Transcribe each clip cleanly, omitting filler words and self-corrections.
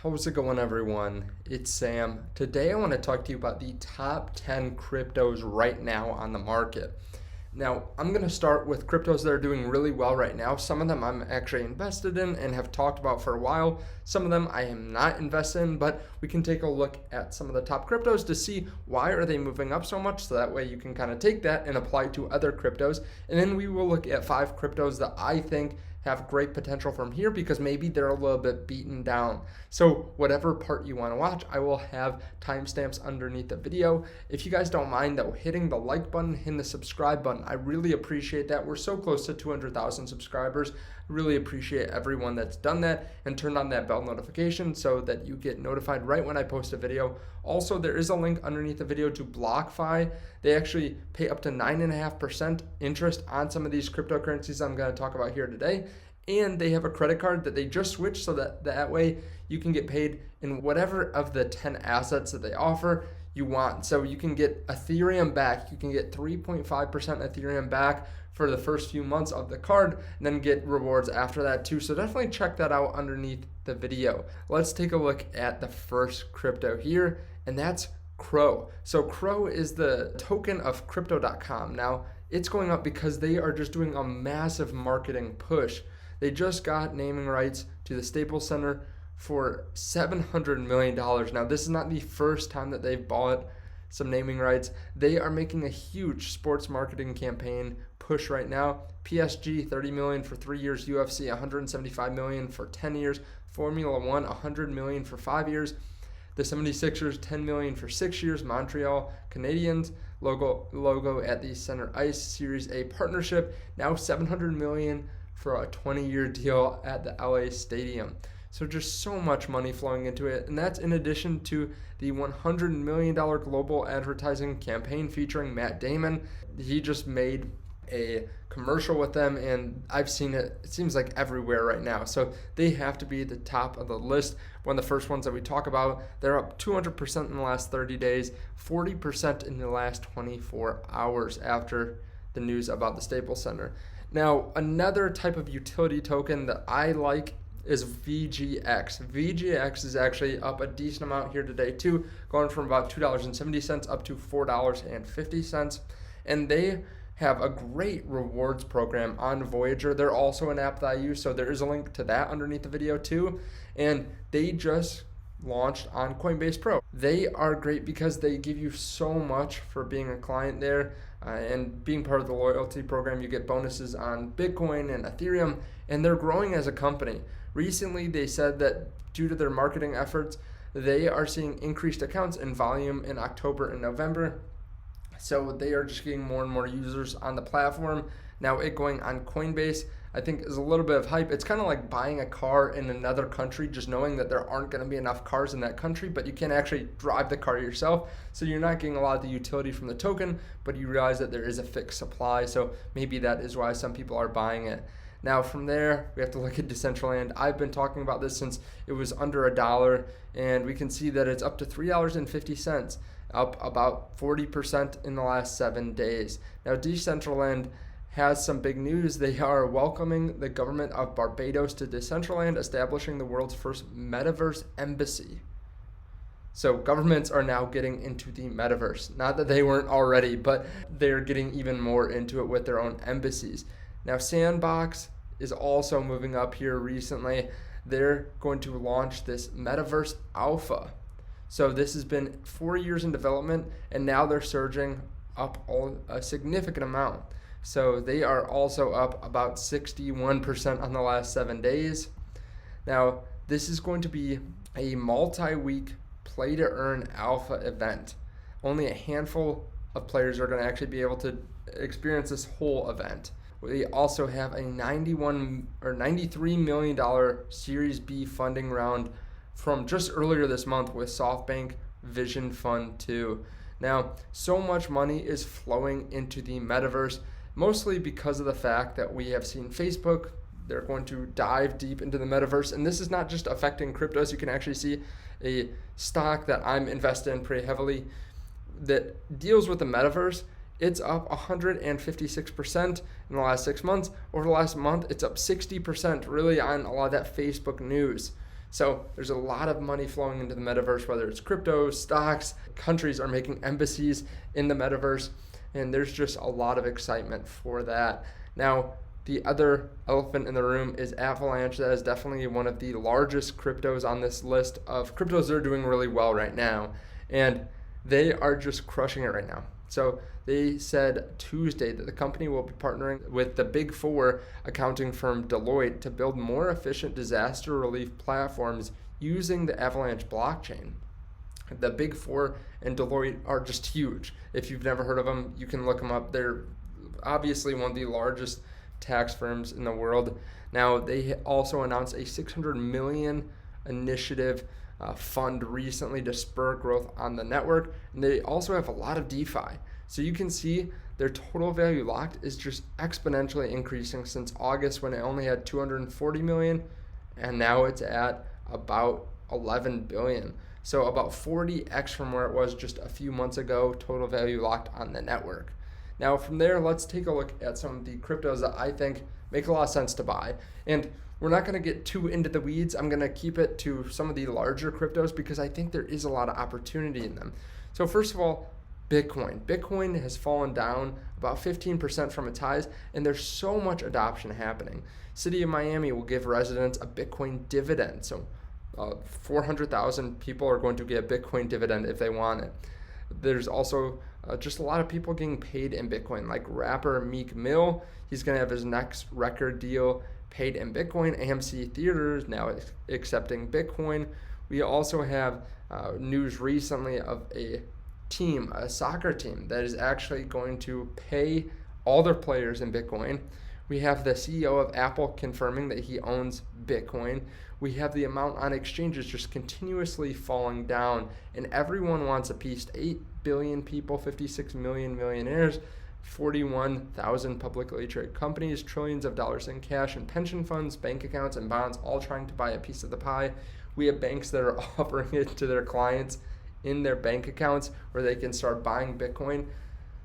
How's it going, everyone? It's Sam. Today I want to talk to you about the top 10 cryptos right now on the market. Now, I'm going to start with cryptos that are doing really well right now. Some of them I'm actually invested in and have talked about for a while. Some of them I am not invested in, but we can take a look at some of the top cryptos to see why are they moving up so much, so that way you can kind of take that and apply it to other cryptos. And then we will look at 5 cryptos that I think have great potential from here because maybe they're a little bit beaten down. So whatever part you want to watch, I will have timestamps underneath the video. If you guys don't mind though, hitting the like button, hitting the subscribe button, I really appreciate that. We're so close to 200,000 subscribers. Really appreciate everyone that's done that and turned on that bell notification so that you get notified right when I post a video. Also, there is a link underneath the video to BlockFi. They actually pay up to 9.5% interest on some of these cryptocurrencies I'm going to talk about here today. And they have a credit card that they just switched so that way you can get paid in whatever of the 10 assets that they offer you want. So you can get Ethereum back. You can get 3.5% Ethereum back for the first few months of the card and then get rewards after that too. So definitely check that out underneath the video. Let's take a look at the first crypto here, and that's Crow. So Crow is the token of crypto.com. Now it's going up because they are just doing a massive marketing push. They just got naming rights to the Staples Center for $700 million. Now, this is not the first time that they've bought some naming rights. They are making a huge sports marketing campaign push right now. PSG, $30 million for 3 years. UFC, $175 million for 10 years. Formula One, $100 million for 5 years. The 76ers, $10 million for 6 years. Montreal Canadiens, logo at the Center Ice Series A partnership. Now $700 million for a 20-year deal at the LA Stadium. So just so much money flowing into it. And that's in addition to the $100 million global advertising campaign featuring Matt Damon. He just made a commercial with them, and I've seen it seems like everywhere right now. So they have to be at the top of the list. One of the first ones that we talk about. They're up 200% in the last 30 days, 40% in the last 24 hours after the news about the Staples Center. Now, another type of utility token that I like is VGX. VGX is actually up a decent amount here today too, going from about $2.70 up to $4.50. And they have a great rewards program on Voyager. They're also an app that I use, so there is a link to that underneath the video too. And they just launched on Coinbase Pro. They are great because they give you so much for being a client there, and being part of the loyalty program. You get bonuses on Bitcoin and Ethereum, and they're growing as a company. Recently, they said that due to their marketing efforts, they are seeing increased accounts and volume in October and November. So they are just getting more and more users on the platform. Now it going on Coinbase, I think, is a little bit of hype. It's kind of like buying a car in another country, just knowing that there aren't going to be enough cars in that country, but you can actually drive the car yourself. So you're not getting a lot of the utility from the token, but you realize that there is a fixed supply. So maybe that is why some people are buying it. Now from there, we have to look at Decentraland. I've been talking about this since it was under $1, and we can see that it's up to $3.50, up about 40% in the last 7 days. Now Decentraland has some big news. They are welcoming the government of Barbados to Decentraland, establishing the world's first metaverse embassy. So governments are now getting into the metaverse. Not that they weren't already, but they're getting even more into it with their own embassies. Now Sandbox is also moving up here recently. They're going to launch this metaverse alpha. So this has been 4 years in development, and now they're surging up a significant amount. So they are also up about 61% on the last 7 days. Now, this is going to be a multi-week play-to-earn alpha event. Only a handful of players are going to actually be able to experience this whole event. We also have a $93 million Series B funding round from just earlier this month with SoftBank Vision Fund 2. Now, so much money is flowing into the metaverse, mostly because of the fact that we have seen Facebook. They're going to dive deep into the metaverse, and this is not just affecting cryptos. You can actually see a stock that I'm invested in pretty heavily that deals with the metaverse. It's up 156% in the last 6 months. Over the last month, it's up 60%, really on a lot of that Facebook news. So there's a lot of money flowing into the metaverse, whether it's crypto, stocks, countries are making embassies in the metaverse, and there's just a lot of excitement for that. Now, the other elephant in the room is Avalanche. That is definitely one of the largest cryptos on this list of cryptos that are doing really well right now, and they are just crushing it right now. So they said Tuesday that the company will be partnering with the Big Four accounting firm Deloitte to build more efficient disaster relief platforms using the Avalanche blockchain. The Big Four and Deloitte are just huge. If you've never heard of them, you can look them up. They're obviously one of the largest tax firms in the world. Now, they also announced a $600 million initiative fund recently to spur growth on the network, and they also have a lot of DeFi. So you can see their total value locked is just exponentially increasing since August, when it only had 240 million, and now it's at about 11 billion. So about 40x from where it was just a few months ago, total value locked on the network. Now from there, let's take a look at some of the cryptos that I think make a lot of sense to buy. And we're not going to get too into the weeds. I'm going to keep it to some of the larger cryptos because I think there is a lot of opportunity in them. So first of all, Bitcoin. Bitcoin has fallen down about 15% from its highs, and there's so much adoption happening. City of Miami will give residents a Bitcoin dividend. So 400,000 people are going to get a Bitcoin dividend if they want it. There's also just a lot of people getting paid in Bitcoin, like rapper Meek Mill. He's going to have his next record deal paid in Bitcoin. AMC Theaters now accepting Bitcoin. We also have news recently of a team, a soccer team, that is actually going to pay all their players in Bitcoin. We have the CEO of Apple confirming that he owns Bitcoin. We have the amount on exchanges just continuously falling down, and everyone wants a piece. 8 billion people, 56 million millionaires, 41,000 publicly traded companies, trillions of dollars in cash and pension funds, bank accounts, and bonds, all trying to buy a piece of the pie. We have banks that are offering it to their clients in their bank accounts where they can start buying Bitcoin.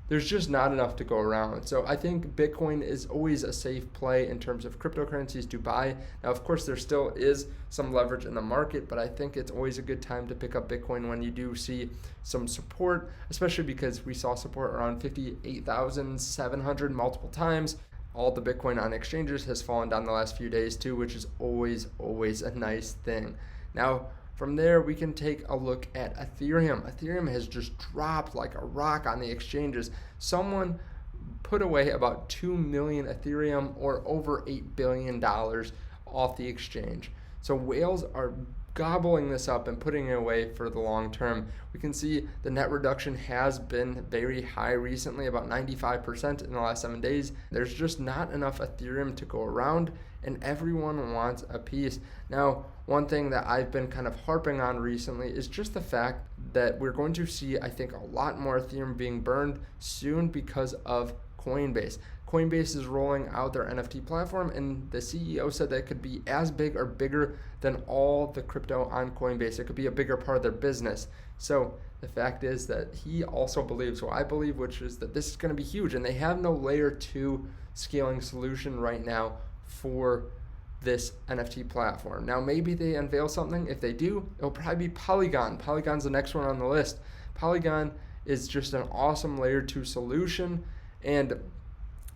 There's just not enough to go around. So I think Bitcoin is always a safe play in terms of cryptocurrencies to buy. Now, of course, there still is some leverage in the market, but I think it's always a good time to pick up Bitcoin when you do see some support, especially because we saw support around 58,700 multiple times. All the Bitcoin on exchanges has fallen down the last few days too, which is always a nice thing. Now, from there, we can take a look at Ethereum. Ethereum has just dropped like a rock on the exchanges. Someone put away about 2 million Ethereum, or over $8 billion off the exchange. So whales are gobbling this up and putting it away for the long term. We can see the net reduction has been very high recently, about 95% in the last 7 days. There's just not enough Ethereum to go around, and everyone wants a piece. Now, one thing that I've been kind of harping on recently is just the fact that we're going to see, I think, a lot more Ethereum being burned soon because of Coinbase. Coinbase is rolling out their NFT platform, and the CEO said that it could be as big or bigger than all the crypto on Coinbase. It could be a bigger part of their business. So the fact is that he also believes what I believe, which is that this is going to be huge, and they have no layer 2 scaling solution right now for this NFT platform. Now, maybe they unveil something. If they do, it'll probably be Polygon. Polygon's the next one on the list. Polygon is just an awesome layer 2 solution, and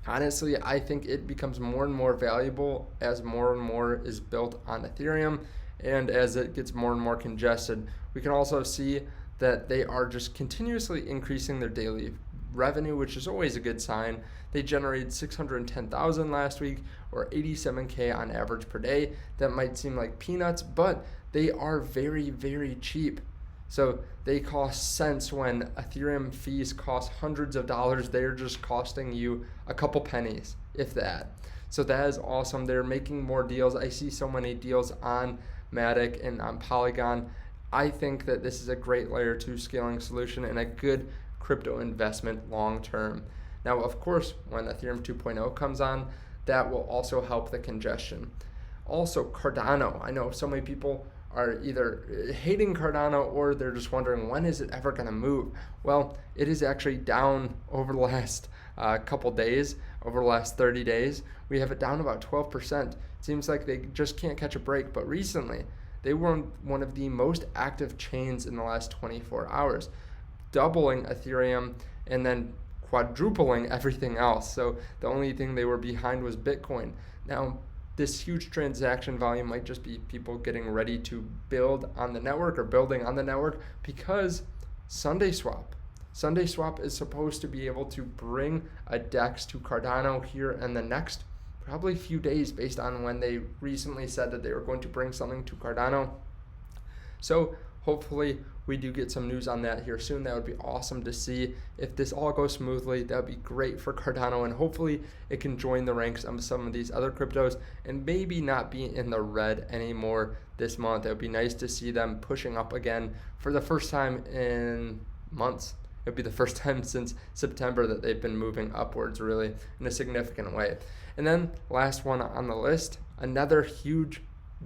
honestly, I think it becomes more and more valuable as more and more is built on Ethereum, and as it gets more and more congested. We can also see that they are just continuously increasing their daily revenue, which is always a good sign. They generated 610,000 last week, or 87K on average per day. That might seem like peanuts, but they are very cheap. So they cost cents when Ethereum fees cost hundreds of dollars. They're just costing you a couple pennies, if that. So that is awesome. They're making more deals. I see so many deals on Matic and on Polygon. I think that this is a great layer 2 scaling solution and a good crypto investment long term. Now, of course, when Ethereum 2.0 comes on, that will also help the congestion. Also, Cardano. I know so many people are either hating Cardano or they're just wondering, when is it ever going to move? Well, it is actually down over the last couple days, over the last 30 days. We have it down about 12%. It seems like they just can't catch a break, but recently They were one of the most active chains in the last 24 hours, doubling Ethereum and then quadrupling everything else. So the only thing they were behind was Bitcoin. Now, this huge transaction volume might just be people getting ready to build on the network or building on the network because SundaeSwap is supposed to be able to bring a DEX to Cardano here in the next probably few days based on when they recently said that they were going to bring something to Cardano. So hopefully we do get some news on that here soon. That would be awesome to see. If this all goes smoothly, that would be great for Cardano, and hopefully it can join the ranks of some of these other cryptos and maybe not be in the red anymore this month. It would be nice to see them pushing up again for the first time in months. It would be the first time since September that they've been moving upwards really in a significant way. And then last one on the list, another huge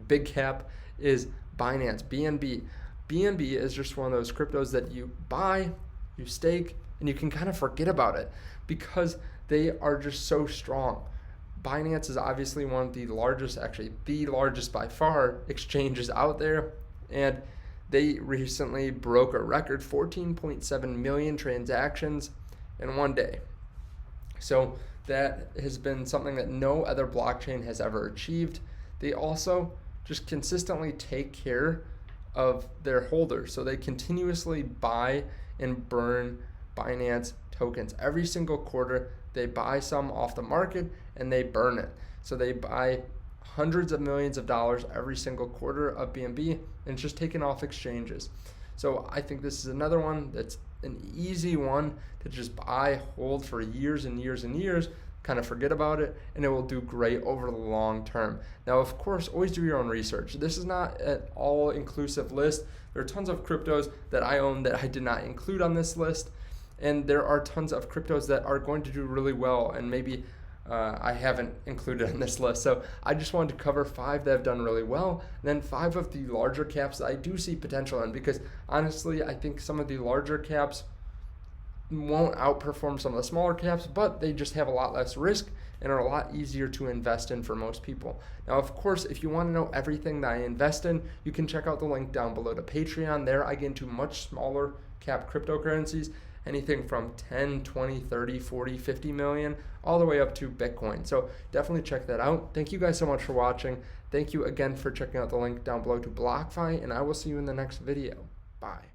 big cap is Binance, BNB. BNB is just one of those cryptos that you buy, you stake, and you can kind of forget about it because they are just so strong. Binance is obviously one of the largest, actually the largest by far, exchanges out there, and they recently broke a record 14.7 million transactions in one day. So that has been something that no other blockchain has ever achieved. They also just consistently take care of their holders. So they continuously buy and burn Binance tokens. Every single quarter, they buy some off the market and they burn it. So they buy hundreds of millions of dollars every single quarter of BNB, and it's just taken off exchanges. So I think this is another one that's an easy one to just buy, hold for years and years and years, kind of forget about it, and it will do great over the long term. Now, of course, always do your own research. This is not an all-inclusive list. There are tons of cryptos that I own that I did not include on this list, and there are tons of cryptos that are going to do really well and maybe I haven't included on this list. So I just wanted to cover 5 that have done really well, and then 5 of the larger caps that I do see potential in, because honestly, I think some of the larger caps won't outperform some of the smaller caps, but they just have a lot less risk and are a lot easier to invest in for most people. Now, of course, if you want to know everything that I invest in, you can check out the link down below to Patreon. There I get into much smaller cap cryptocurrencies, anything from 10, 20, 30, 40, 50 million, all the way up to Bitcoin. So definitely check that out. Thank you guys so much for watching. Thank you again for checking out the link down below to BlockFi, and I will see you in the next video. Bye.